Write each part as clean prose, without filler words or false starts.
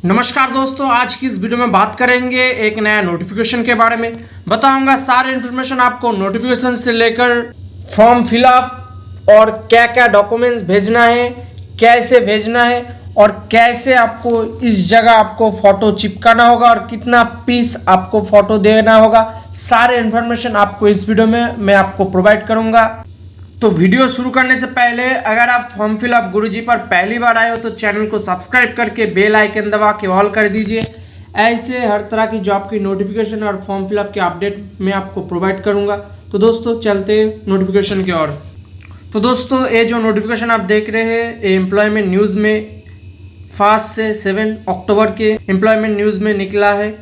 नमस्कार दोस्तों, आज की इस वीडियो में बात करेंगे एक नया नोटिफिकेशन के बारे में। बताऊंगा सारे इन्फॉर्मेशन आपको नोटिफिकेशन से लेकर फॉर्म फिलअप और क्या क्या डॉक्यूमेंट्स भेजना है, कैसे भेजना है और कैसे आपको इस जगह आपको फ़ोटो चिपकाना होगा और कितना पीस आपको फ़ोटो देना होगा। सारे इन्फॉर्मेशन आपको इस वीडियो में मैं आपको प्रोवाइड करूँगा। तो वीडियो शुरू करने से पहले अगर आप फॉर्म फिलअप गुरुजी पर पहली बार आए हो तो चैनल को सब्सक्राइब करके बेल आइकन दबा के ऑल कर दीजिए। ऐसे हर तरह की जॉब की नोटिफिकेशन और फॉर्म फिलअप के अपडेट मैं आपको प्रोवाइड करूंगा। तो दोस्तों चलते नोटिफिकेशन की ओर। तो दोस्तों ये जो नोटिफिकेशन आप देख रहे हैं ये एम्प्लॉयमेंट न्यूज़ में 5 से 7 अक्टूबर के एम्प्लॉयमेंट न्यूज़ में निकला है।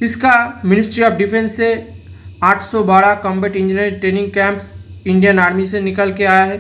इसका मिनिस्ट्री ऑफ डिफेंस से 812 combat engineering training camp Indian army से निकल के आया है।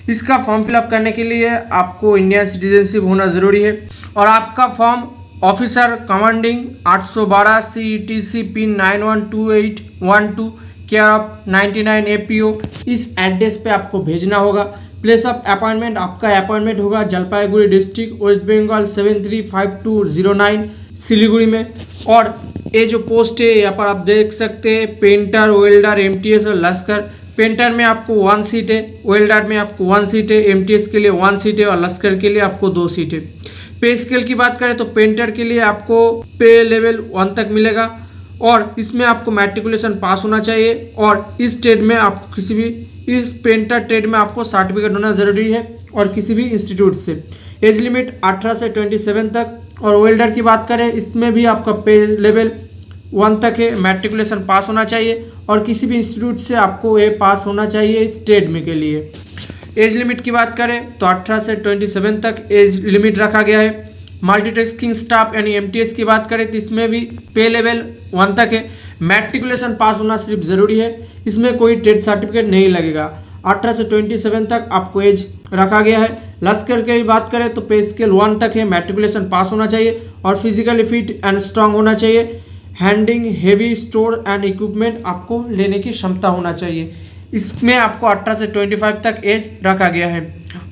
इसका फॉर्म फिलअप करने के लिए आपको इंडियन सिटीजनशिप होना ज़रूरी है और आपका form officer commanding 812 CETC pin 912812 care of 99 APO इस एड्रेस पे आपको भेजना होगा। प्लेस ऑफ अपॉइंटमेंट आपका अपॉइंटमेंट होगा जलपाईगुड़ी डिस्ट्रिक्ट वेस्ट बंगाल 735209 सिलीगुड़ी में। और ये जो पोस्ट है यहाँ पर आप देख सकते हैं पेंटर, वेल्डर, MTS और लश्कर। पेंटर में आपको 1 सीट है, वेल्डर में आपको 1 सीट है, MTS के लिए 1 सीट है और लश्कर के लिए आपको 2 सीट है। पे स्केल की बात करें तो पेंटर के लिए आपको पे लेवल 1 तक मिलेगा और इसमें आपको मैट्रिकुलेशन पास होना चाहिए और इस ट्रेड में आपको किसी भी इस पेंटर ट्रेड में आपको सर्टिफिकेट होना ज़रूरी है और किसी भी इंस्टीट्यूट से। एज लिमिट 18 से 27 तक। और वेल्डर की बात करें इसमें भी आपका पे लेवल 1 तक है, मैट्रिकुलेशन पास होना चाहिए और किसी भी इंस्टीट्यूट से आपको ये पास होना चाहिए इस ट्रेड में के लिए। एज लिमिट की बात करें तो 18 से 27 तक एज लिमिट रखा गया है। मल्टीटास्किंग स्टाफ यानी MTS की बात करें तो इसमें भी पे लेवल 1 तक है, मैट्रिकुलेशन पास होना सिर्फ ज़रूरी है, इसमें कोई ट्रेड सर्टिफिकेट नहीं लगेगा। 18 से 27 तक आपको एज रखा गया है। लश्कर की बात करें तो पे स्केल 1 तक है, मैट्रिकुलेशन पास होना चाहिए और फिजिकली फिट एंड स्ट्रांग होना चाहिए। Handing heavy store and equipment आपको लेने की क्षमता होना चाहिए। इसमें आपको 18 से 25 तक एज रखा गया है।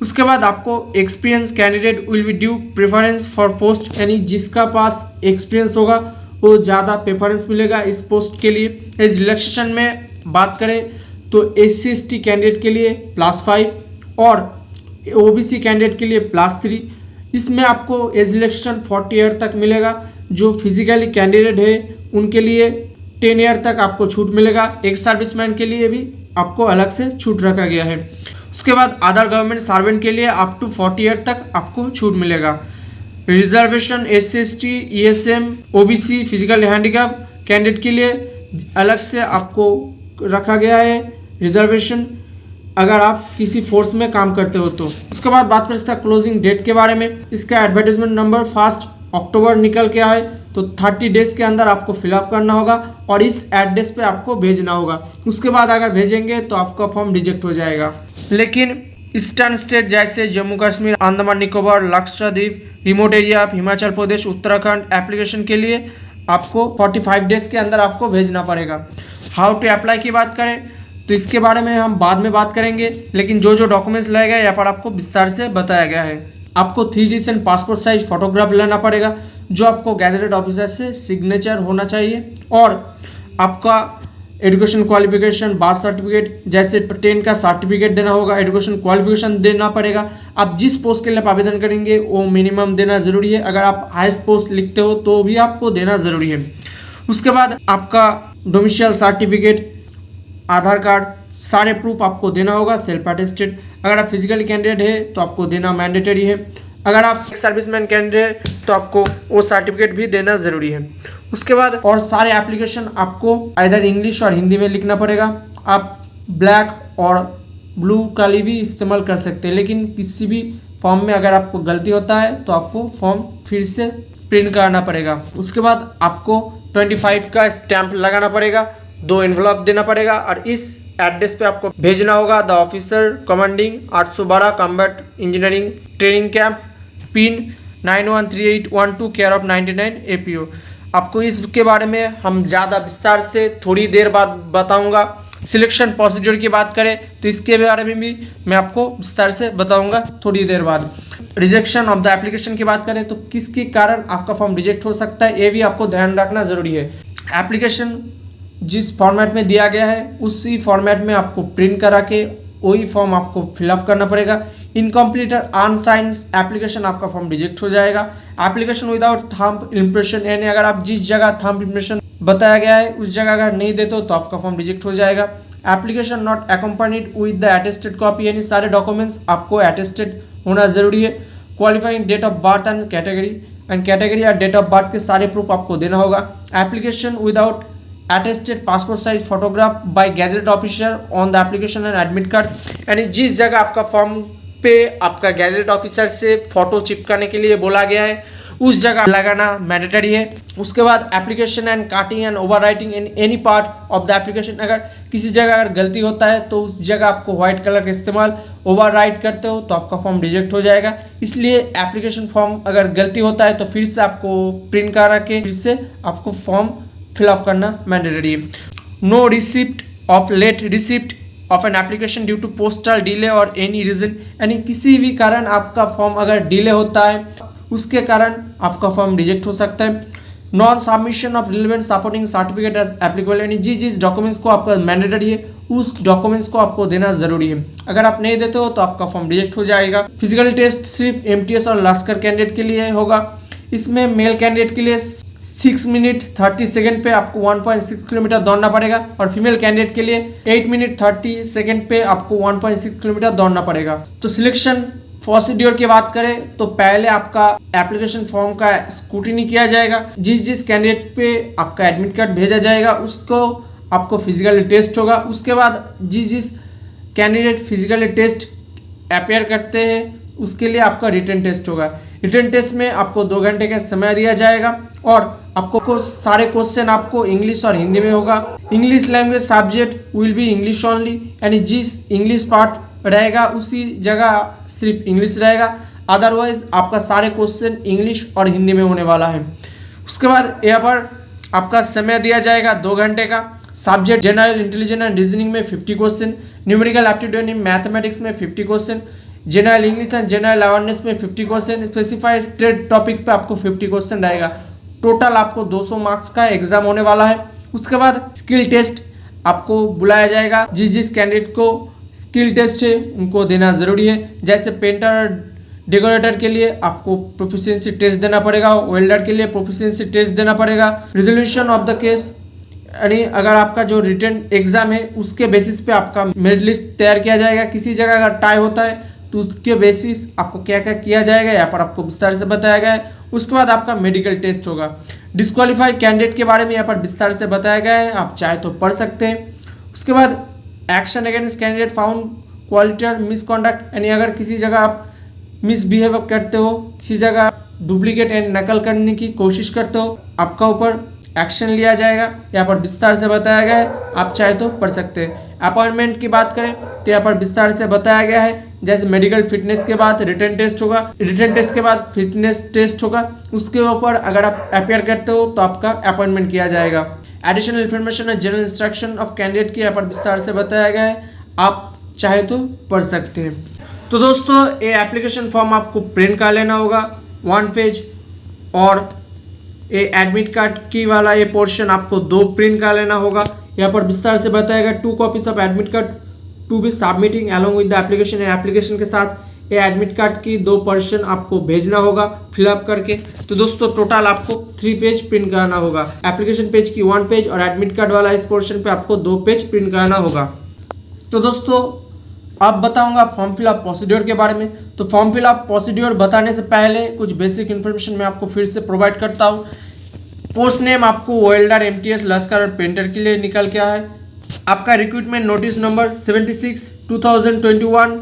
उसके बाद आपको experience candidate will be due preference for post, यानी जिसका पास एक्सपीरियंस होगा वो ज़्यादा प्रेफरेंस मिलेगा इस पोस्ट के लिए। एज रिलैक्सेशन में बात करें तो SC/ST कैंडिडेट के लिए +5 और OBC कैंडिडेट के लिए +3। इसमें आपको एज रिलैक्सेशन 40 ईयर तक मिलेगा। जो फिजिकली कैंडिडेट है उनके लिए 10 ईयर तक आपको छूट मिलेगा। एक सर्विसमैन के लिए भी आपको अलग से छूट रखा गया है। उसके बाद अदर गवर्नमेंट सर्वेंट के लिए अप टू 40 ईयर तक आपको छूट मिलेगा। Reservation SC/ST ESM OBC physical handicap candidate के लिए अलग से आपको रखा गया है रिजर्वेशन, अगर आप किसी फोर्स में काम करते हो तो। उसके बाद बात करें इसका क्लोजिंग डेट के बारे में। इसका एडवर्टाइजमेंट नंबर 1 अक्टूबर निकल के आए तो 30 डेज के अंदर आपको फिलअप करना होगा और इस एड्रेस पे आपको भेजना होगा। उसके बाद अगर भेजेंगे तो आपका फॉर्म रिजेक्ट हो जाएगा। लेकिन ईस्टर्न स्टेट जैसे Jammu Kashmir, Andaman Nicobar, Lakshadweep, remote area of Himachal Pradesh, Uttarakhand application के लिए आपको 45 डेज के अंदर आपको भेजना पड़ेगा। हाउ टू अप्लाई की बात करें तो इसके बारे में हम बाद में बात करेंगे, लेकिन जो जो डॉक्यूमेंट्स लगेगा यहाँ पर आपको विस्तार से बताया गया है। आपको 3 रिसेंट पासपोर्ट साइज फोटोग्राफ लेना पड़ेगा जो आपको गैजेटेड ऑफिसर से सिग्नेचर होना चाहिए और आपका एजुकेशन क्वालिफिकेशन, बार्थ सर्टिफिकेट जैसे 10 का सर्टिफिकेट देना होगा। एजुकेशन क्वालिफिकेशन देना पड़ेगा। आप जिस पोस्ट के लिए आप आवेदन करेंगे वो मिनिमम देना ज़रूरी है। अगर आप हाईएस्ट पोस्ट लिखते हो तो भी आपको देना ज़रूरी है। उसके बाद आपका डोमिसाइल सर्टिफिकेट, आधार कार्ड, सारे प्रूफ आपको देना होगा सेल्फ अटेस्टेड। अगर आप फिजिकली कैंडिडेट है तो आपको देना मैंडेटरी है। अगर आप सर्विसमैन कैंडिडेट तो आपको वो सर्टिफिकेट भी देना ज़रूरी है। उसके बाद और सारे एप्लीकेशन आपको इधर इंग्लिश और हिंदी में लिखना पड़ेगा। आप ब्लैक और ब्लू कलर भी इस्तेमाल कर सकते हैं, लेकिन किसी भी फॉर्म में अगर आपको गलती होता है तो आपको फॉर्म फिर से प्रिंट कराना पड़ेगा। उसके बाद आपको 25 का स्टैंप लगाना पड़ेगा, 2 एनवलप देना पड़ेगा और इस एड्रेस पे आपको भेजना होगा। The officer commanding 812 combat engineering training camp pin 913812 care of 99 APO। आपको इसके बारे में हम ज़्यादा विस्तार से थोड़ी देर बाद बताऊंगा। सिलेक्शन प्रोसीजर की बात करें तो इसके बारे में भी मैं आपको विस्तार से बताऊंगा थोड़ी देर बाद। रिजेक्शन ऑफ द एप्लीकेशन की बात करें तो किसके कारण आपका फॉर्म रिजेक्ट हो सकता है, ये भी आपको ध्यान रखना ज़रूरी है। एप्लीकेशन जिस फॉर्मेट में दिया गया है उसी फॉर्मेट में आपको प्रिंट करा के वही फॉर्म आपको फिलअप करना पड़ेगा। इनकम्प्लीट और अनसाइंड एप्लीकेशन आपका फॉर्म रिजेक्ट हो जाएगा। एप्लीकेशन विदाउट थंब इम्प्रेशन, यानी अगर आप जिस जगह थंब इम्प्रेशन बताया गया है उस जगह अगर नहीं देते हो तो आपका फॉर्म रिजेक्ट हो जाएगा। Application not accompanied with the attested copy, यानी सारे डॉक्यूमेंट्स आपको अटेस्टेड होना ज़रूरी है। Qualifying date of birth and category या डेट ऑफ बर्थ के सारे प्रूफ आपको देना होगा। Application without attested passport size photograph by gazette officer on the application and admit card, यानी जिस जगह आपका फॉर्म पे आपका गैजेट ऑफिसर से फोटो चिपकाने के लिए बोला गया है उस जगह लगाना मैंडेटरी है। उसके बाद application and cutting and over writing in any part of the application, अगर किसी जगह अगर गलती होता है तो उस जगह आपको व्हाइट कलर का इस्तेमाल ओवर राइट करते हो तो आपका फॉर्म रिजेक्ट हो जाएगा। इसलिए एप्लीकेशन फॉर्म अगर गलती होता है तो फिर से आपको प्रिंट करा के फिर से आपको फॉर्म फिलअप करना मैंडेटरी है। No receipt of late receipt of an application due to postal delay और एनी रीजन, यानी किसी भी कारण आपका फॉर्म अगर डिले होता है उसके कारण आपका फॉर्म रिजेक्ट हो सकता है। Non submission of relevant supporting certificate as applicable, यानी जिस डॉक्यूमेंट्स को आपका मैंडेटरी है उस डॉक्यूमेंट्स को आपको देना जरूरी है। अगर आप नहीं देते हो तो आपका फॉर्म रिजेक्ट हो जाएगा। फिजिकल टेस्ट सिर्फ एमटीएस और लश्कर कैंडिडेट के लिए होगा। इसमें मेल कैंडिडेट के लिए 6 मिनट 30 सेकेंड पे आपको 1.6 किलोमीटर दौड़ना पड़ेगा और फीमेल कैंडिडेट के लिए 8 मिनट 30 सेकेंड पे आपको 1.6 किलोमीटर दौड़ना पड़ेगा। तो सिलेक्शन प्रोसीड्योर की बात करें तो पहले आपका एप्लीकेशन फॉर्म का स्क्रूटिनी किया जाएगा। जिस कैंडिडेट पे आपका एडमिट कार्ड भेजा जाएगा उसको आपको फिजिकल टेस्ट होगा। उसके बाद जिस कैंडिडेट फिजिकल टेस्ट अपेयर करते हैं उसके लिए आपका रिटन टेस्ट होगा। रिटन टेस्ट में आपको 2 घंटे का समय दिया जाएगा और आपको सारे क्वेश्चन आपको इंग्लिश और हिंदी में होगा। English language subject will be English only, यानी जिस इंग्लिश पार्ट रहेगा उसी जगह सिर्फ इंग्लिश रहेगा, अदरवाइज आपका सारे क्वेश्चन इंग्लिश और हिंदी में होने वाला है। उसके बाद यहाँ पर आपका समय दिया जाएगा 2 घंटे का। Subject general intelligence and reasoning में 50 question, numerical aptitude in mathematics में 50 question, general English and general awareness में 50 क्वेश्चन, स्पेसिफाइड स्टेट टॉपिक पे आपको 50 क्वेश्चन रहेगा। टोटल आपको 200 मार्क्स का एग्जाम होने वाला है। उसके बाद स्किल टेस्ट आपको बुलाया जाएगा। जिस कैंडिडेट को स्किल टेस्ट है उनको देना ज़रूरी है। जैसे पेंटर डेकोरेटर के लिए आपको प्रोफिशिएंसी टेस्ट देना पड़ेगा, वेल्डर के लिए प्रोफिशिएंसी टेस्ट देना पड़ेगा। रिजोल्यूशन ऑफ द केस, यानी अगर आपका जो रिटन एग्जाम है उसके बेसिस पे आपका मेरिट लिस्ट तैयार किया जाएगा। किसी जगह अगर टाई होता है तो उसके बेसिस आपको क्या क्या किया जाएगा यहाँ पर आपको विस्तार से बताया गया है। उसके बाद आपका मेडिकल टेस्ट होगा। डिस्क्वालीफाइड कैंडिडेट के बारे में यहाँ पर विस्तार से बताया गया है, आप चाहे तो पढ़ सकते हैं। उसके बाद action against candidate found quality misconduct, यानी अगर किसी जगह आप मिसबिहेव करते हो, किसी जगह डुप्लीकेट एंड नकल करने की कोशिश करते हो, आपका ऊपर एक्शन लिया जाएगा। यहाँ पर विस्तार से बताया गया है, आप चाहे तो पढ़ सकते हैं। अपॉइंटमेंट की बात करें तो यहाँ पर विस्तार से बताया गया है। जैसे मेडिकल फिटनेस के बाद रिटन टेस्ट होगा, रिटन टेस्ट के बाद फिटनेस टेस्ट होगा, उसके ऊपर अगर आप अपेयर करते हो तो आपका अपॉइंटमेंट किया जाएगा। एडिशनल इन्फॉर्मेशन और जनरल इंस्ट्रक्शन ऑफ कैंडिडेट की यहाँ पर विस्तार से बताया गया है, आप चाहे तो पढ़ सकते हैं। तो दोस्तों ये एप्लीकेशन फॉर्म आपको प्रिंट कर लेना होगा 1 पेज, और ये एडमिट कार्ड की वाला ये पोर्शन आपको 2 प्रिंट कर लेना होगा। यहाँ पर विस्तार से बताया गया 2 copies of admit card to be submitting along with the application, application के साथ ये एडमिट कार्ड की 2 पर्सन आपको भेजना होगा फिलअप करके। तो दोस्तों टोटल आपको 3 पेज प्रिंट कराना होगा। एप्लीकेशन पेज की 1 पेज और एडमिट कार्ड वाला इस पोर्शन पे आपको 2 पेज प्रिंट कराना होगा। तो दोस्तों अब बताऊंगा फॉर्म फिलअप प्रोसीड्योर के बारे में। तो फॉर्म फिलअप प्रोसीड्योर बताने से पहले कुछ बेसिक इन्फॉर्मेशन मैं आपको फिर से प्रोवाइड करता हूँ। पोस्ट नेम आपको वेल्डर, एमटीएस, लश्कर और पेंटर के लिए निकल के है। आपका recruitment notice number 76/2021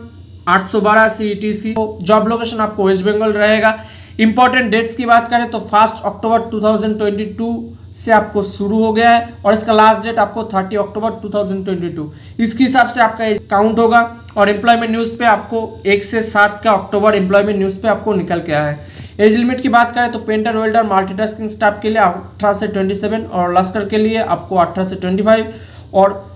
812 CETC। Job location आपको वेस्ट बंगाल रहेगा। इंपॉर्टेंट डेट्स की बात करें तो 1 अक्टूबर 2022 से आपको शुरू हो गया है और इसका लास्ट डेट आपको 30 अक्टूबर 2022 इसके हिसाब से आपका काउंट होगा। और एम्प्लॉयमेंट न्यूज़ पे आपको 1 से 7 का अक्टूबर एम्प्लॉयमेंट न्यूज़ पे आपको निकल के आया है। एज लिमिट की बात करें तो पेंटर, वेल्डर, मल्टीटास्किंग स्टाफ के लिए 18 से 27 और लश्कर के लिए आपको 18 से 25 और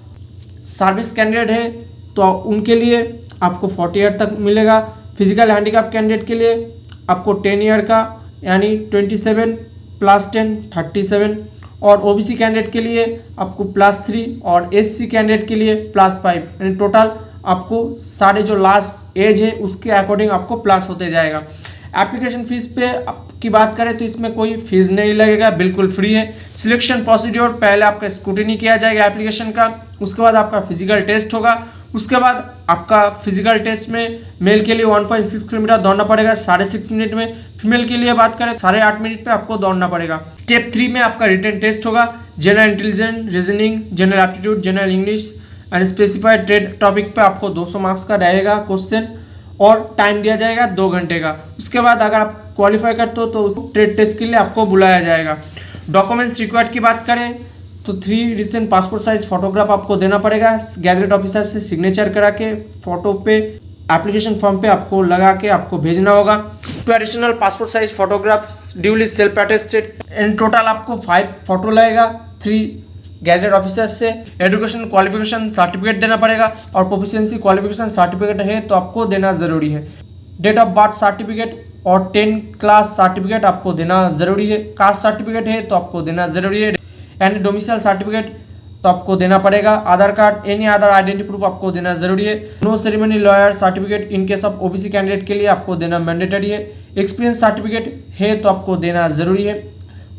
सर्विस कैंडिडेट है तो उनके लिए आपको 40 ईयर तक मिलेगा। फिजिकल हैंडीकैप कैंडिडेट के लिए आपको 10 ईयर का यानी 27 + 10 37, और ओबीसी कैंडिडेट के लिए आपको +3 और एससी कैंडिडेट के लिए +5, यानी टोटल आपको सारे जो लास्ट एज है उसके अकॉर्डिंग आपको प्लस होते जाएगा। एप्लीकेशन फीस पे की बात करें तो इसमें कोई फीस नहीं लगेगा, बिल्कुल फ्री है। सिलेक्शन प्रोसीड्योर, पहले आपका स्क्रूटिनी किया जाएगा एप्लीकेशन का, उसके बाद आपका फिजिकल टेस्ट होगा, उसके बाद आपका फिजिकल टेस्ट में मेल के लिए 1.6 किलोमीटर दौड़ना पड़ेगा 6.5 मिनट में, फीमेल के लिए बात करें 8.5 मिनट पे आपको दौड़ना पड़ेगा। स्टेप 3 में आपका रिटन टेस्ट होगा, general intelligence, reasoning, general aptitude, general English and specified trade topic पे आपको 200 मार्क्स का रहेगा क्वेश्चन, और टाइम दिया जाएगा 2 घंटे का। उसके बाद अगर आप क्वालिफाई करते हो तो उस ट्रेड टेस्ट के लिए आपको बुलाया जाएगा। डॉक्यूमेंट्स रिक्वायर्ड की बात करें तो 3 रिसेंट पासपोर्ट साइज फोटोग्राफ आपको देना पड़ेगा, गैजेट ऑफिसर से सिग्नेचर करा के फोटो पे एप्लीकेशन फॉर्म पे आपको लगा के आपको भेजना होगा। 2 additional passport size photograph duly self attested, in total आपको 5 फोटो लगेगा 3 गैजेट ऑफिसर से। एजुकेशन क्वालिफिकेशन सर्टिफिकेट देना पड़ेगा, और प्रोफिशिएंसी क्वालिफिकेशन सर्टिफिकेट है तो आपको देना ज़रूरी है। डेट ऑफ बर्थ सर्टिफिकेट और 10 क्लास सर्टिफिकेट आपको देना ज़रूरी है। कास्ट सर्टिफिकेट है तो आपको देना ज़रूरी है, एंड डोमिसाइल सर्टिफिकेट तो आपको देना पड़ेगा। Aadhaar card, any other identity proof आपको देना जरूरी है। Non creamy layer certificate in case of OBC candidate के लिए आपको देना मैंडेटरी है। एक्सपीरियंस सर्टिफिकेट है तो आपको देना जरूरी है।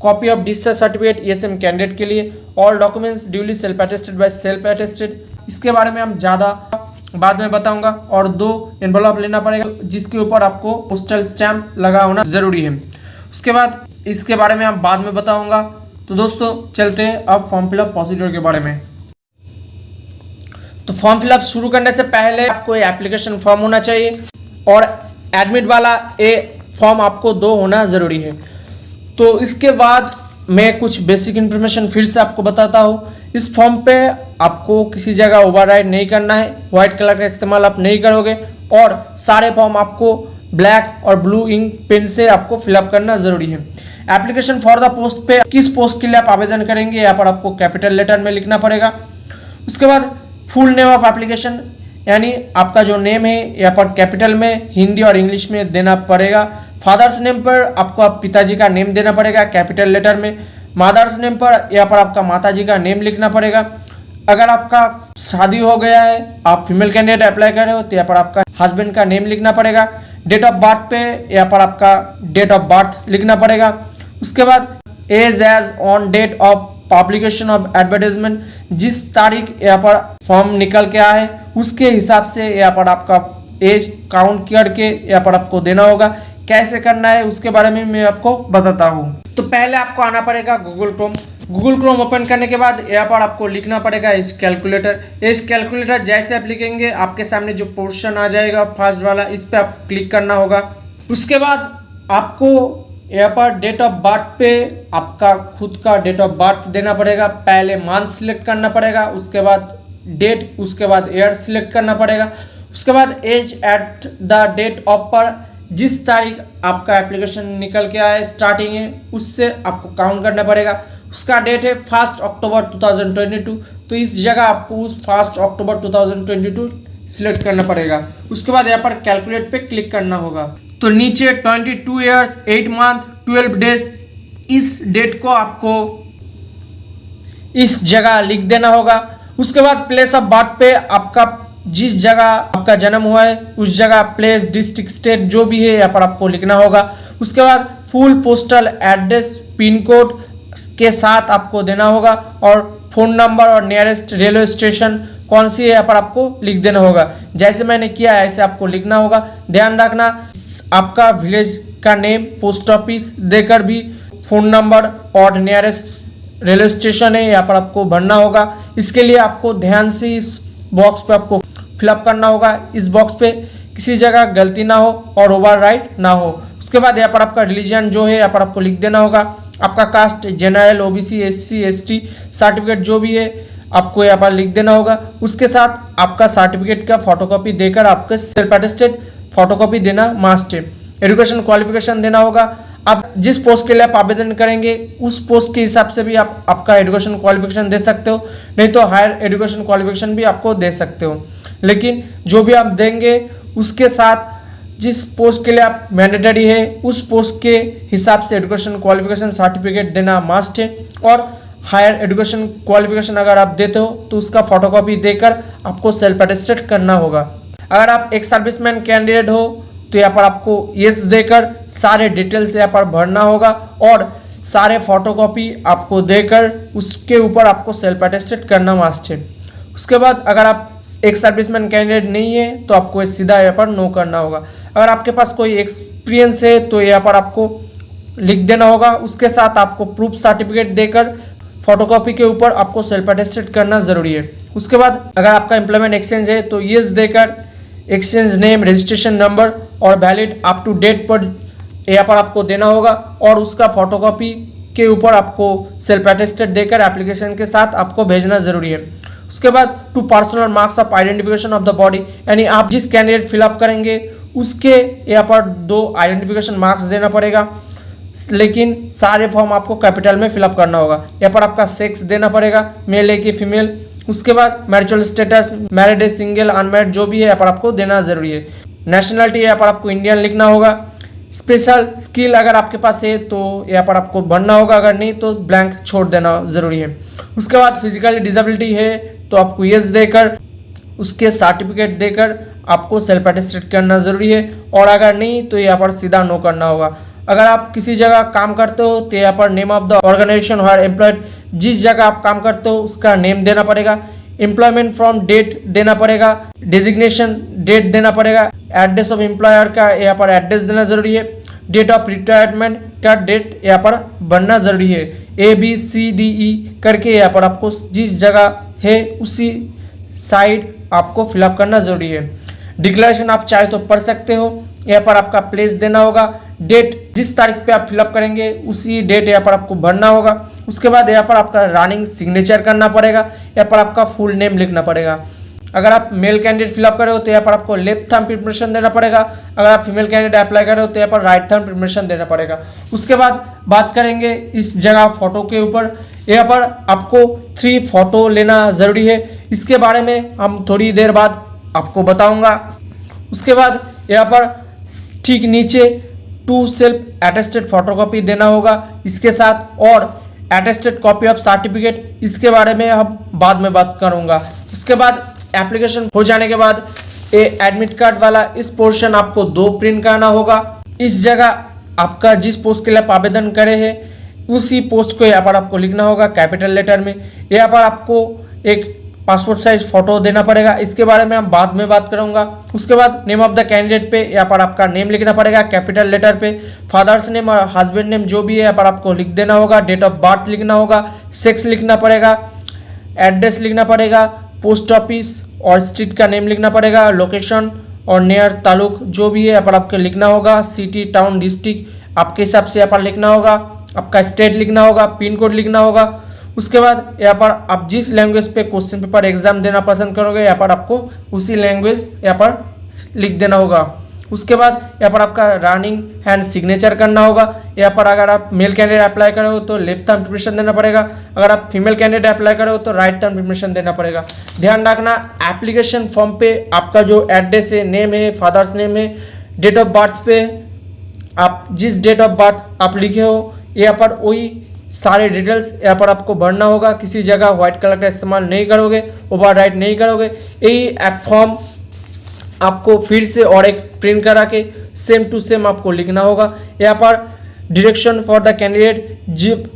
Copy of discharge certificate ESM candidate के लिए। All documents duly self attested by self attested. इसके बारे में हम ज़्यादा बाद में बताऊंगा। और 2 एनवलप लेना पड़ेगा जिसके ऊपर आपको पोस्टल स्टैम्प लगा होना जरूरी है। उसके बाद इसके बारे में हम बाद में बताऊंगा। तो दोस्तों चलते हैं अब फॉर्म फिलअप प्रोसीजर के बारे में। तो फॉर्म फिलअप शुरू करने से पहले आपको एप्लीकेशन फॉर्म होना चाहिए और एडमिट वाला फॉर्म आपको 2 होना ज़रूरी है। तो इसके बाद मैं कुछ बेसिक इन्फॉर्मेशन फिर से आपको बताता हूँ। इस फॉर्म पे आपको किसी जगह ओवरराइट नहीं करना है, व्हाइट कलर का इस्तेमाल आप नहीं करोगे, और सारे फॉर्म आपको ब्लैक और ब्लू इंक पेन से आपको फिलअप करना ज़रूरी है। एप्लीकेशन फॉर द पोस्ट पे किस पोस्ट के लिए आप आवेदन करेंगे यहाँ पर आपको कैपिटल लेटर में लिखना पड़ेगा। उसके बाद फुल नेम ऑफ एप्लीकेशन यानी आपका जो नेम है यहाँ पर कैपिटल में हिंदी और इंग्लिश में देना पड़ेगा। फादर्स नेम पर आपको आप पिताजी का नेम देना पड़ेगा कैपिटल लेटर में। मदर्स नेम पर यहाँ पर आपका माताजी का नेम लिखना पड़ेगा। अगर आपका शादी हो गया है, आप फीमेल कैंडिडेट अप्लाई कर रहे हो, तो यहाँ पर आपका हस्बैंड का नेम लिखना पड़ेगा। डेट ऑफ बर्थ पे यहाँ पर आपका डेट ऑफ बर्थ लिखना पड़ेगा। उसके बाद age on date of publication of advertisement, जिस तारीख यहाँ पर फॉर्म निकल के आया है उसके हिसाब से यहाँ पर आपका एज काउंट करके यहाँ पर आपको देना होगा। कैसे करना है उसके बारे में मैं आपको बताता हूँ। तो पहले आपको आना पड़ेगा Google Chrome. Google Chrome open करने के बाद यहाँ पर आपको लिखना पड़ेगा इस कैलकुलेटर। इस कैलकुलेटर जैसे आप लिखेंगे आपके सामने जो पोर्शन आ जाएगा फर्स्ट वाला, इस पर आप क्लिक करना होगा। उसके बाद आपको यहाँ पर डेट ऑफ बर्थ पे आपका खुद का डेट ऑफ बर्थ देना पड़ेगा। पहले मंथ सिलेक्ट करना पड़ेगा, उसके बाद डेट, उसके बाद ईयर सिलेक्ट करना पड़ेगा। उसके बाद age at the date of पर जिस तारीख आपका एप्लीकेशन निकल के आया स्टार्टिंग है उससे आपको काउंट करना पड़ेगा। उसका डेट है 1 अक्टूबर 2022, तो इस जगह आपको उस 1 अक्टूबर 2022 सिलेक्ट करना पड़ेगा। उसके बाद यहाँ पर कैलकुलेट पे क्लिक करना होगा। तो नीचे 22 ईयर्स 8 मंथ 12 डेज, इस डेट को आपको इस जगह लिख देना होगा। उसके बाद प्लेस ऑफ बर्थ पे आपका जिस जगह आपका जन्म हुआ है उस जगह प्लेस डिस्ट्रिक्ट स्टेट जो भी है यहाँ पर आपको लिखना होगा। उसके बाद full postal address pin code के साथ आपको देना होगा, और फ़ोन नंबर और नियरेस्ट रेलवे स्टेशन कौन सी है यहाँ पर आपको लिख देना होगा। जैसे मैंने किया है ऐसे आपको लिखना होगा। ध्यान रखना आपका विलेज का नेम पोस्ट ऑफिस देकर भी फ़ोन नंबर और नियरेस्ट रेलवे स्टेशन है यहाँ पर आपको भरना होगा। इसके लिए आपको ध्यान से इस बॉक्स पे आपको फिलअप करना होगा। इस बॉक्स पे किसी जगह गलती ना हो और ओवरराइट ना हो। उसके बाद यहाँ पर आपका रिलीजन जो है यहाँ पर आपको लिख देना होगा। आपका caste general OBC SC ST certificate जो भी है आपको यहाँ पर लिख देना होगा। उसके साथ आपका सर्टिफिकेट का फोटोकॉपी देकर आपके सेल्फ अटेस्टेड फोटोकॉपी देना मस्ट है। एजुकेशन क्वालिफिकेशन देना होगा। आप जिस पोस्ट के लिए आप आवेदन करेंगे उस पोस्ट के हिसाब से भी आप आपका एजुकेशन क्वालिफिकेशन दे सकते हो, नहीं तो हायर एजुकेशन क्वालिफिकेशन भी आपको दे सकते हो। लेकिन जो भी आप देंगे उसके साथ जिस पोस्ट के लिए आप मैंडेटरी है उस पोस्ट के हिसाब से एजुकेशन क्वालिफिकेशन सर्टिफिकेट देना मस्ट है। और हायर एजुकेशन क्वालिफिकेशन अगर आप देते हो तो उसका फोटोकॉपी देकर आपको सेल्फ अटेस्टेड करना होगा। अगर आप एक सर्विसमैन कैंडिडेट हो तो यहाँ पर आपको यस देकर सारे डिटेल्स यहाँ पर भरना होगा और सारे फोटोकॉपी आपको देकर उसके ऊपर आपको सेल्फ अटेस्टेड करना मस्ट है। उसके बाद अगर आप एक सर्विसमैन कैंडिडेट नहीं है तो आपको सीधा यहाँ पर नो करना होगा। अगर आपके पास कोई एक्सपीरियंस है तो यहाँ पर आपको लिख देना होगा। उसके साथ आपको प्रूफ सर्टिफिकेट देकर फोटोकॉपी के ऊपर आपको सेल्फ अटेस्टेड करना जरूरी है। उसके बाद अगर आपका एम्प्लॉयमेंट एक्सचेंज है तो यस देकर एक्सचेंज नेम, रजिस्ट्रेशन नंबर और वैलिड अप टू डेट पर यहाँ पर आपको देना होगा और उसका फोटोकॉपी के ऊपर आपको सेल्फ अटेस्टेड देकर एप्लीकेशन के साथ आपको भेजना जरूरी है। उसके बाद 2 personal marks of identification of the body, यानी आप जिस कैंडिडेट फिलअप करेंगे उसके यहाँ पर 2 आइडेंटिफिकेशन मार्क्स देना पड़ेगा, लेकिन सारे फॉर्म आपको कैपिटल में फिलअप करना होगा। यहाँ पर आपका सेक्स देना पड़ेगा, मेल है कि फीमेल। उसके बाद मैरिटल स्टेटस, मैरिड है, सिंगल, अनमैरिड, जो भी है यहाँ पर आपको देना जरूरी है। नेशनलिटी यहाँ पर आपको इंडियन लिखना होगा। स्पेशल स्किल अगर आपके पास है तो यहाँ पर आपको भरना होगा, अगर नहीं तो ब्लैंक छोड़ देना जरूरी है। उसके बाद फिजिकली डिसेबिलिटी है तो आपको यस देकर उसके सर्टिफिकेट देकर आपको सेल्फ अटेस्टेड करना जरूरी है और अगर नहीं तो यहाँ पर सीधा नो करना होगा। अगर आप किसी जगह काम करते हो तो यहाँ पर name of the organisation where employed, जिस जगह आप काम करते हो उसका नेम देना पड़ेगा। एम्प्लॉयमेंट फ्रॉम डेट देना पड़ेगा, डेजिग्नेशन डेट देना पड़ेगा, एड्रेस ऑफ एम्प्लॉयर का यहाँ पर एड्रेस देना जरूरी है, डेट ऑफ रिटायरमेंट का डेट यहाँ पर बनना जरूरी है। ABCDE करके यहाँ पर आपको जिस जगह है उसी साइड आपको फिलअप करना जरूरी है। डिक्लेरेशन आप चाहे तो पढ़ सकते हो, यहाँ पर आपका प्लेस देना होगा, डेट जिस तारीख पे आप फिलअप करेंगे उसी डेट यहाँ पर आपको भरना होगा। उसके बाद यहाँ पर आपका रनिंग सिग्नेचर करना पड़ेगा, यहाँ पर आपका फुल नेम लिखना पड़ेगा। अगर आप मेल कैंडिडेट फिलअप करे हो तो यहाँ पर आपको लेफ्ट थंब इम्प्रेशन देना पड़ेगा, अगर आप फीमेल कैंडिडेट अप्लाई करे हो तो यहाँ पर राइट थंब इम्प्रेशन देना पड़ेगा। उसके बाद बात करेंगे इस जगह फोटो के ऊपर, यहाँ पर आपको 3 फोटो लेना ज़रूरी है, इसके बारे में हम थोड़ी देर बाद आपको बताऊँगा। उसके बाद यहाँ पर ठीक नीचे 2 सेल्फ अटेस्टेड फोटोकॉपी देना होगा इसके साथ और अटेस्टेड कॉपी ऑफ सर्टिफिकेट, इसके बारे में हम बाद में बात करूँगा। उसके बाद एप्लीकेशन हो जाने के बाद एडमिट कार्ड वाला इस पोर्शन आपको 2 प्रिंट करना होगा। इस जगह आपका जिस पोस्ट के लिए आप आवेदन करे हैं उसी पोस्ट को यहाँ पर आपको लिखना होगा कैपिटल लेटर में। यहाँ पर आपको एक पासपोर्ट साइज फोटो देना पड़ेगा, इसके बारे में हम बाद में बात करूंगा। उसके बाद नेम ऑफ द कैंडिडेट पे यहाँ पर आपका नेम लिखना पड़ेगा कैपिटल लेटर पे, फादर्स नेम और हस्बैंड नेम जो भी है यहाँ पर आपको लिख देना होगा, डेट ऑफ बर्थ लिखना होगा, सेक्स लिखना पड़ेगा, एड्रेस लिखना पड़ेगा, पोस्ट ऑफिस और स्ट्रीट का नेम लिखना पड़ेगा, लोकेशन और नियर तालुक जो भी है यहाँ पर आपको लिखना होगा, सिटी, टाउन, डिस्ट्रिक्ट आपके हिसाब से यहाँ पर लिखना होगा, आपका स्टेट लिखना होगा, पिन कोड लिखना होगा। उसके बाद यहाँ पर आप जिस लैंग्वेज पे क्वेश्चन पेपर एग्जाम देना पसंद करोगे यहाँ पर आपको उसी लैंग्वेज यहाँ पर लिख देना होगा। उसके बाद यहाँ पर आपका रनिंग हैंड सिग्नेचर करना होगा। यहाँ पर अगर आप मेल कैंडिडेट अप्लाई करो तो लेफ्ट थंब इम्प्रेशन देना पड़ेगा, अगर आप फीमेल कैंडिडेट अप्लाई करो तो राइट थंब इम्प्रेशन देना पड़ेगा। ध्यान रखना एप्लीकेशन फॉर्म पे आपका जो एड्रेस है, नेम है, फादर्स नेम है, डेट ऑफ बर्थ पे आप जिस डेट ऑफ बर्थ आप लिखे हो यहाँ पर वही सारे डिटेल्स यहाँ पर आपको भरना होगा। किसी जगह व्हाइट कलर का इस्तेमाल नहीं करोगे, ओवर राइट नहीं करोगे। यही ऐप फॉर्म आपको फिर से और एक प्रिंट करा के सेम टू सेम आपको लिखना होगा। यहाँ पर डायरेक्शन फॉर द कैंडिडेट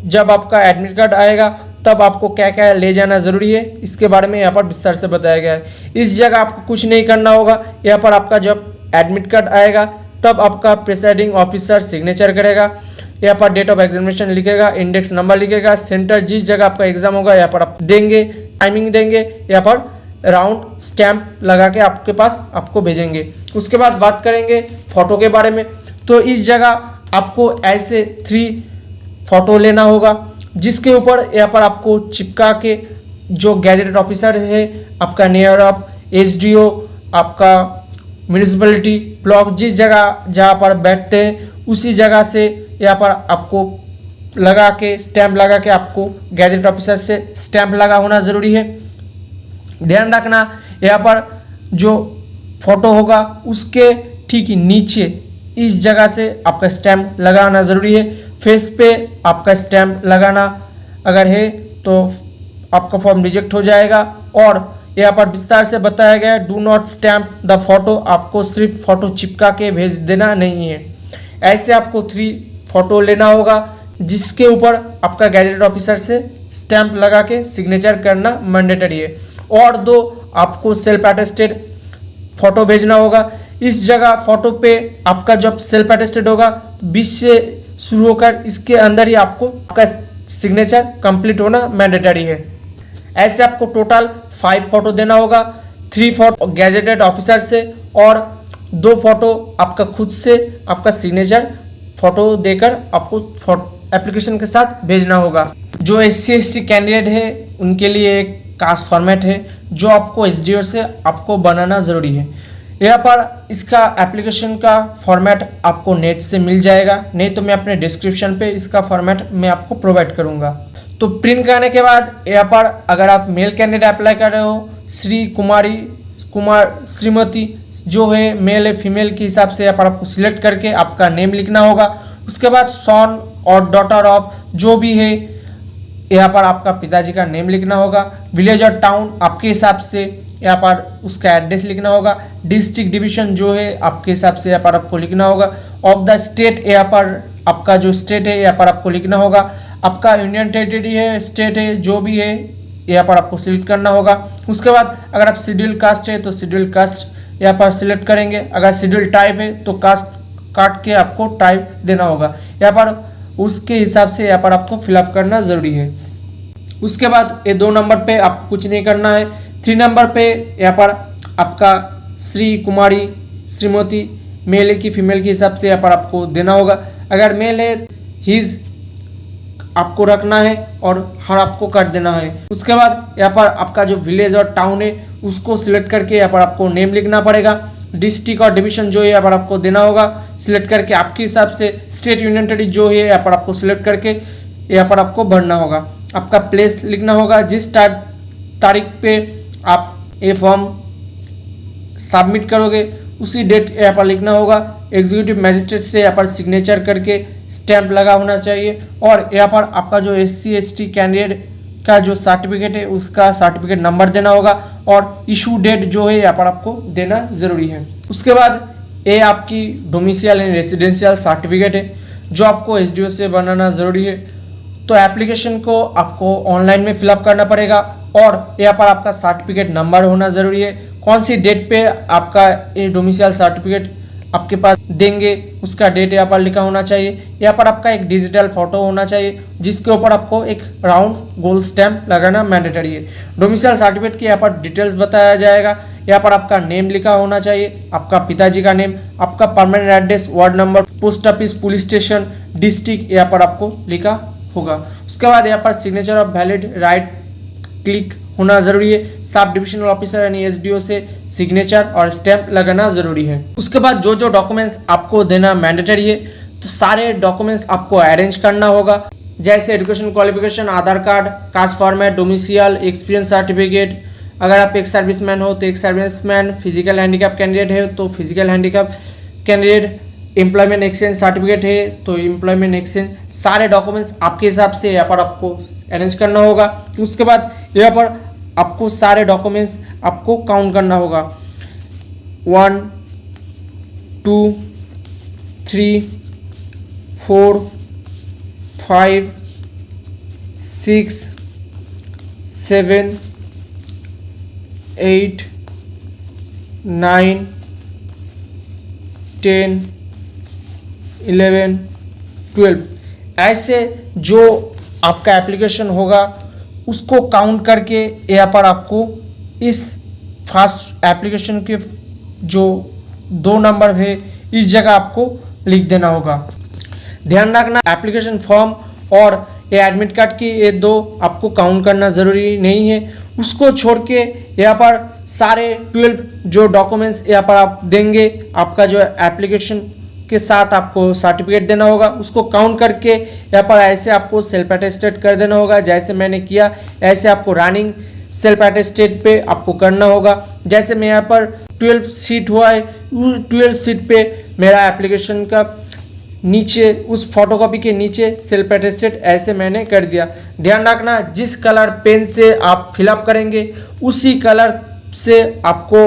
जब आपका एडमिट कार्ड आएगा तब आपको क्या क्या ले जाना ज़रूरी है इसके बारे में यहाँ पर विस्तार से बताया गया है। इस जगह आपको कुछ नहीं करना होगा। यहाँ पर आपका जब एडमिट कार्ड आएगा तब आपका प्रिसाइडिंग ऑफिसर सिग्नेचर करेगा, यहाँ पर डेट ऑफ एग्जामिनेशन लिखेगा, इंडेक्स नंबर लिखेगा, सेंटर जिस जगह आपका एग्जाम होगा यहाँ पर आप देंगे, टाइमिंग देंगे, यहाँ पर राउंड स्टैम्प लगा के आपके पास आपको भेजेंगे। उसके बाद बात करेंगे फोटो के बारे में। तो इस जगह आपको ऐसे 3 फोटो लेना होगा जिसके ऊपर यहाँ पर आपको चिपका के जो गैजेटेड ऑफिसर है, आपका नियर ऑफ SDO, आपका म्यूनिसिपैलिटी ब्लॉक जिस जगह जहाँ पर बैठते हैं उसी जगह से यहाँ पर आपको लगा के स्टैम्प लगा के आपको गैजेट ऑफिसर से स्टैम्प लगा होना ज़रूरी है। ध्यान रखना यहाँ पर जो फोटो होगा उसके ठीक नीचे इस जगह से आपका स्टैम्प लगाना ज़रूरी है। फेस पे आपका स्टैम्प लगाना अगर है तो आपका फॉर्म रिजेक्ट हो जाएगा। और यहाँ पर विस्तार से बताया गया है, do not stamp the photo, आपको सिर्फ फोटो चिपका के भेज देना नहीं है। ऐसे आपको 3 फोटो लेना होगा जिसके ऊपर आपका गैजेटेड ऑफिसर से स्टैम्प लगा के सिग्नेचर करना मैंडेटरी है। और 2 आपको सेल्फ अटेस्टेड फोटो भेजना होगा। इस जगह फोटो पे आपका जब सेल्फ अटेस्टेड होगा 20 से शुरू होकर इसके अंदर ही आपको आपका सिग्नेचर कंप्लीट होना मैंडेटरी है। ऐसे आपको टोटल 5 फोटो देना होगा, 3 फोटो गैजेटेड ऑफिसर से और 2 फोटो आपका खुद से आपका सिग्नेचर फोटो देकर आपको एप्लीकेशन के साथ भेजना होगा। जो SC ST कैंडिडेट है उनके लिए एक कास्ट फॉर्मेट है जो आपको SDO से आपको बनाना ज़रूरी है। यहाँ पर इसका एप्लीकेशन का फॉर्मेट आपको नेट से मिल जाएगा, नहीं तो मैं अपने डिस्क्रिप्शन पे इसका फॉर्मेट मैं आपको प्रोवाइड करूँगा। तो प्रिंट करने के बाद यहाँ पर अगर आप मेल कैंडिडेट अप्लाई कर रहे हो, श्रीमती जो है मेल है फीमेल के हिसाब से यहाँ पर आपको सिलेक्ट करके आपका नेम लिखना होगा। उसके बाद सन और डॉटर ऑफ जो भी है यहाँ पर आपका पिताजी का नेम लिखना होगा। विलेज और टाउन आपके हिसाब से यहाँ पर उसका एड्रेस लिखना होगा। डिस्ट्रिक्ट डिवीजन जो है आपके हिसाब से यहाँ पर आपको लिखना होगा। ऑफ द स्टेट यहाँ पर आपका जो स्टेट है यहाँ पर आपको लिखना होगा। आपका यूनियन टेरिटरी है, स्टेट है, जो भी है यहाँ पर आपको सिलेक्ट करना होगा। उसके बाद अगर आप शेड्यूल कास्ट है तो शेड्यूल कास्ट यहाँ पर सिलेक्ट करेंगे। अगर शेड्यूल टाइप है तो कास्ट काट के आपको टाइप देना होगा। यहाँ पर उसके हिसाब से यहाँ पर आपको फिलअप करना ज़रूरी है। उसके बाद ये 2 नंबर पे आपको कुछ नहीं करना है। 3 नंबर पे यहाँ पर आपका श्रीमती मेल है कि फीमेल के हिसाब से यहाँ पर आपको देना होगा। अगर मेल है हिज आपको रखना है और हर आपको काट देना है। उसके बाद यहाँ पर आपका जो विलेज और टाउन है उसको सिलेक्ट करके यहाँ पर आपको नेम लिखना पड़ेगा। डिस्ट्रिक्ट और डिवीजन जो है यहाँ पर आपको देना होगा सिलेक्ट करके आपके हिसाब से। स्टेट यूनियन टेरिटरी जो है यहाँ पर आपको सिलेक्ट करके यहाँ पर आपको भरना होगा। आपका प्लेस लिखना होगा, जिस तारीख पे आप ये फॉर्म सबमिट करोगे उसी डेट यहाँ पर लिखना होगा। एग्जीक्यूटिव मैजिस्ट्रेट से यहाँ पर सिग्नेचर करके स्टैंप लगा होना चाहिए। और यहाँ पर आपका जो SC ST कैंडिडेट का जो सर्टिफिकेट है उसका सर्टिफिकेट नंबर देना होगा और इशू डेट जो है यहाँ पर आपको देना ज़रूरी है। उसके बाद ये आपकी डोमिसाइल एंड रेसिडेंशियल सर्टिफिकेट है जो आपको SDO से बनाना ज़रूरी है। तो एप्लीकेशन को आपको ऑनलाइन में फिलअप करना पड़ेगा और यहाँ पर आपका सर्टिफिकेट नंबर होना ज़रूरी है। कौन सी डेट पे आपका ये डोमिसाइल सर्टिफिकेट आपके पास देंगे उसका डेट यहाँ पर लिखा होना चाहिए। यहाँ पर आपका एक डिजिटल फोटो होना चाहिए जिसके ऊपर आपको एक राउंड गोल स्टैम्प लगाना मैंडेटरी है। डोमिसाइल सर्टिफिकेट की यहाँ पर डिटेल्स बताया जाएगा। यहाँ पर आपका नेम लिखा होना चाहिए, आपका पिताजी का नेम, आपका permanent address, ward number, post office, police station, district यहाँ पर आपको लिखा होगा। उसके बाद यहाँ पर signature of valid right click होना ज़रूरी है। सब डिविजनल ऑफिसर यानी SDO से सिग्नेचर और स्टैम्प लगाना ज़रूरी है। उसके बाद जो जो डॉक्यूमेंट्स आपको देना मैंडेटरी है तो सारे डॉक्यूमेंट्स आपको अरेंज करना होगा, जैसे education qualification, Aadhaar card, caste format, domicile, experience certificate. अगर आप एक सर्विसमैन हो तो एक सर्विसमैन, फिजिकल हैंडीकैप कैंडिडेट है तो physical handicap candidate, employment exchange certificate है तो एम्प्लॉयमेंट एक्सचेंज। सारे डॉक्यूमेंट्स आपके हिसाब से यहाँ पर आपको अरेंज करना होगा। उसके बाद यहाँ पर आपको सारे डॉक्यूमेंट्स आपको काउंट करना होगा। 1 2 3 4 5 6 7 8 9 10 11 12 ऐसे जो आपका एप्लीकेशन होगा उसको काउंट करके यहाँ पर आपको इस फर्स्ट एप्लीकेशन के जो 2 नंबर है इस जगह आपको लिख देना होगा। ध्यान रखना एप्लीकेशन फॉर्म और ये एडमिट कार्ड की ये 2 आपको काउंट करना ज़रूरी नहीं है। उसको छोड़ के यहाँ पर सारे 12 जो डॉक्यूमेंट्स यहाँ पर आप देंगे, आपका जो एप्लीकेशन के साथ आपको सर्टिफिकेट देना होगा, उसको काउंट करके यहाँ पर ऐसे आपको सेल्फ अटेस्टेड कर देना होगा। जैसे मैंने किया ऐसे आपको रनिंग सेल्फ अटेस्टेड पे आपको करना होगा। जैसे मैं यहाँ पर 12 सीट हुआ है, 12 सीट पे मेरा एप्लीकेशन का नीचे उस फोटोकॉपी के नीचे सेल्फ अटेस्टेड ऐसे मैंने कर दिया। ध्यान रखना, जिस कलर पेन से आप फिलअप करेंगे उसी कलर से आपको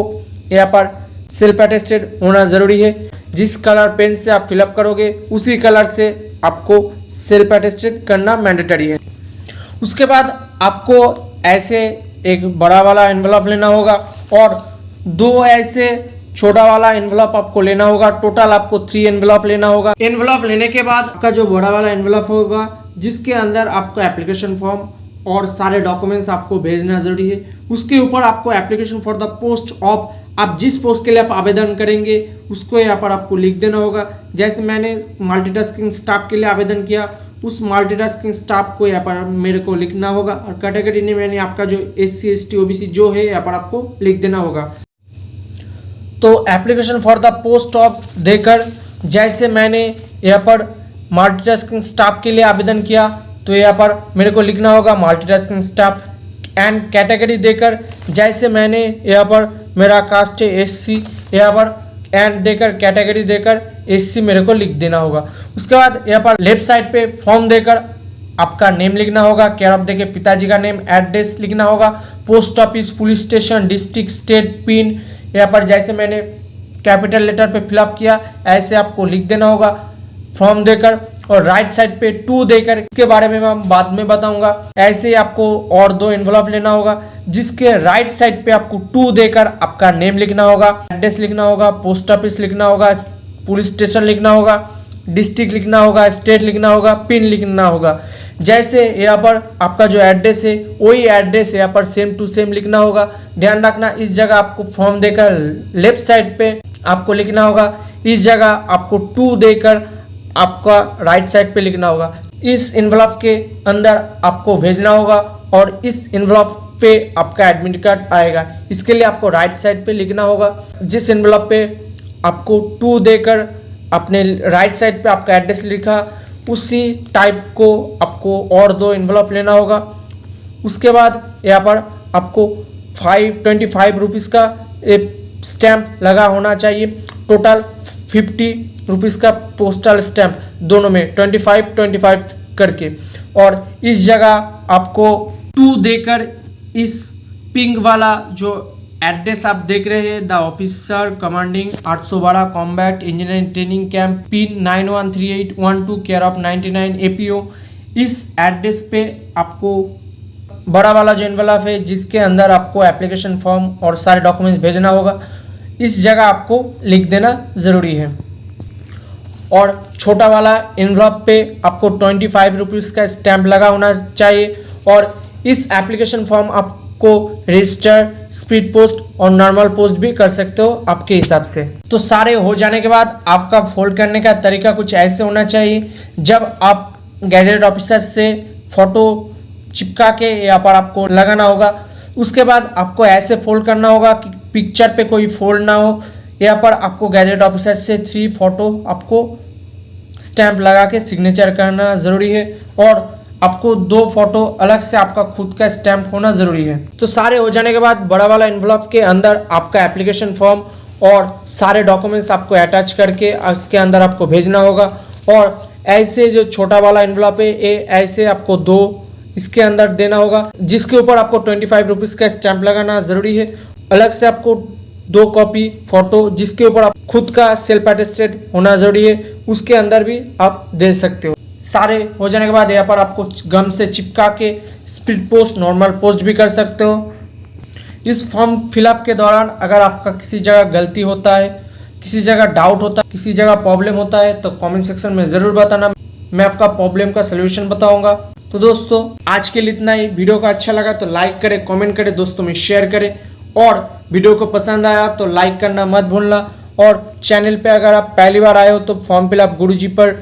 यहाँ पर सेल्फ अटेस्टेड होना ज़रूरी है। जिस कलर पेन से आप फिलअप करोगे उसी कलर से आपको सेल्फ अटेस्टेड करना मैंडेटरी है। उसके बाद आपको ऐसे एक बड़ा वाला एनवलप लेना होगा और 2 ऐसे छोटा वाला एनवलप आपको लेना होगा। टोटल आपको 3 एनवलप लेना होगा। एनवलप लेने के बाद आपका जो बड़ा वाला एनवलप होगा जिसके अंदर आपको एप्लीकेशन फॉर्म और सारे डॉक्यूमेंट्स आपको भेजना जरूरी है, उसके ऊपर आपको application for the post of, आप जिस पोस्ट के लिए आप आवेदन करेंगे उसको यहाँ पर आपको लिख देना होगा। जैसे मैंने मल्टीटास्किंग स्टाफ के लिए आवेदन किया, उस मल्टीटास्किंग स्टाफ को यहाँ पर मेरे को लिखना होगा और कैटेगरी ने मैंने आपका जो SC ST OBC जो है यहाँ पर आपको लिख देना होगा। तो application for the post of देकर जैसे मैंने यहाँ पर मल्टीटास्किंग स्टाफ के लिए आवेदन किया तो यहाँ पर मेरे को लिखना होगा मल्टीटास्किंग स्टाफ एंड कैटेगरी देकर जैसे मैंने यहाँ पर मेरा कास्ट है SC, यहाँ पर एंड देकर कैटेगरी देकर SC मेरे को लिख देना होगा। उसके बाद यहाँ पर लेफ्ट साइड पे फॉर्म देकर आपका नेम लिखना होगा, केयर ऑफ देके पिताजी का नेम, एड्रेस लिखना होगा, post office, police station, district, state, pin, यहाँ पर जैसे मैंने कैपिटल लेटर पे फिलअप किया ऐसे आपको लिख देना होगा फॉर्म देकर। और राइट साइड पे 2 देकर, इसके बारे में मैं बाद में बताऊंगा। ऐसे ही आपको और 2 एनवलप लेना होगा जिसके राइट साइड पे आपको 2 देकर आपका नेम लिखना होगा, एड्रेस लिखना होगा, पोस्ट ऑफिस लिखना होगा, पुलिस स्टेशन लिखना होगा, डिस्ट्रिक्ट लिखना होगा, स्टेट लिखना होगा, पिन लिखना होगा। जैसे यहाँ पर आपका जो एड्रेस है वही एड्रेस यहाँ पर सेम टू सेम लिखना होगा। ध्यान रखना, इस जगह आपको फॉर्म देकर लेफ्ट साइड पे आपको लिखना होगा, इस जगह आपको 2 देकर आपका राइट साइड पे लिखना होगा। इस एनवलप के अंदर आपको भेजना होगा और इस एनवलप पे आपका एडमिट कार्ड आएगा। इसके लिए आपको राइट साइड पे लिखना होगा। जिस एनवलप पे आपको 2 देकर अपने राइट साइड पे आपका एड्रेस लिखा उसी टाइप को आपको और 2 एनवलप लेना होगा। उसके बाद यहाँ पर आपको 25 रुपीज़ का एक स्टैम्प लगा होना चाहिए। टोटल 50 रुपीज़ का पोस्टल स्टैम्प दोनों में 25 करके। और इस जगह आपको 2 देकर इस पिंक वाला जो एड्रेस आप देख रहे हैं, the officer commanding 812 combat engineering training camp, pin 913812, care of 99 APO, इस एड्रेस पे आपको बड़ा वाला जो एनवलप है जिसके अंदर आपको एप्लीकेशन फॉर्म और सारे डॉक्यूमेंट्स भेजना होगा, इस जगह आपको लिख देना ज़रूरी है। और छोटा वाला एनवलप पे आपको 25 रुपीज़ का स्टैम्प लगा होना चाहिए। और इस एप्लीकेशन फॉर्म आपको रजिस्टर, स्पीड पोस्ट और नॉर्मल पोस्ट भी कर सकते हो आपके हिसाब से। तो सारे हो जाने के बाद आपका फोल्ड करने का तरीका कुछ ऐसे होना चाहिए। जब आप गैजेट ऑफिसर से फोटो चिपका के यहाँ पर आपको लगाना होगा, उसके बाद आपको ऐसे फोल्ड करना होगा कि पिक्चर पे कोई फोल्ड ना हो। यहाँ पर आपको गैजेट ऑफिसर से 3 फोटो आपको स्टैंप लगा के सिग्नेचर करना ज़रूरी है और आपको 2 फोटो अलग से आपका खुद का स्टैंप होना ज़रूरी है। तो सारे हो जाने के बाद बड़ा वाला एनवलप के अंदर आपका एप्लीकेशन फॉर्म और सारे डॉक्यूमेंट्स आपको अटैच करके उसके अंदर आपको भेजना होगा। और ऐसे जो छोटा वाला एनवलप है ये ऐसे आपको 2 इसके अंदर देना होगा जिसके ऊपर आपको 25 रुपीज़ का स्टैंप लगाना ज़रूरी है। अलग से आपको 2 कॉपी फोटो जिसके ऊपर आप खुद का सेल्फ अटेस्टेड होना ज़रूरी है उसके अंदर भी आप दे सकते हो। सारे हो जाने के बाद यहाँ पर आपको गम से चिपका के स्पीड पोस्ट, नॉर्मल पोस्ट भी कर सकते हो। इस फॉर्म फिलअप के दौरान अगर आपका किसी जगह गलती होता है, किसी जगह डाउट होता है, किसी जगह प्रॉब्लम होता है तो कमेंट सेक्शन में ज़रूर बताना, मैं आपका प्रॉब्लम का सलूशन बताऊंगा। तो दोस्तों आज के लिए इतना ही। वीडियो का अच्छा लगा तो लाइक करें, कमेंट करें, दोस्तों में शेयर करें और वीडियो को पसंद आया तो लाइक करना मत भूलना। और चैनल पे अगर आप पहली बार आए हो तो फॉर्म फिलअप गुरुजी पर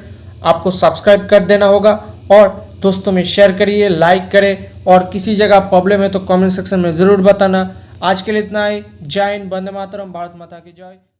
आपको सब्सक्राइब कर देना होगा और दोस्तों में शेयर करिए, लाइक करें और किसी जगह प्रॉब्लम है तो कमेंट सेक्शन में ज़रूर बताना। आज के लिए इतना ही। जय हिंद, वंदे मातरम, भारत माता की जय।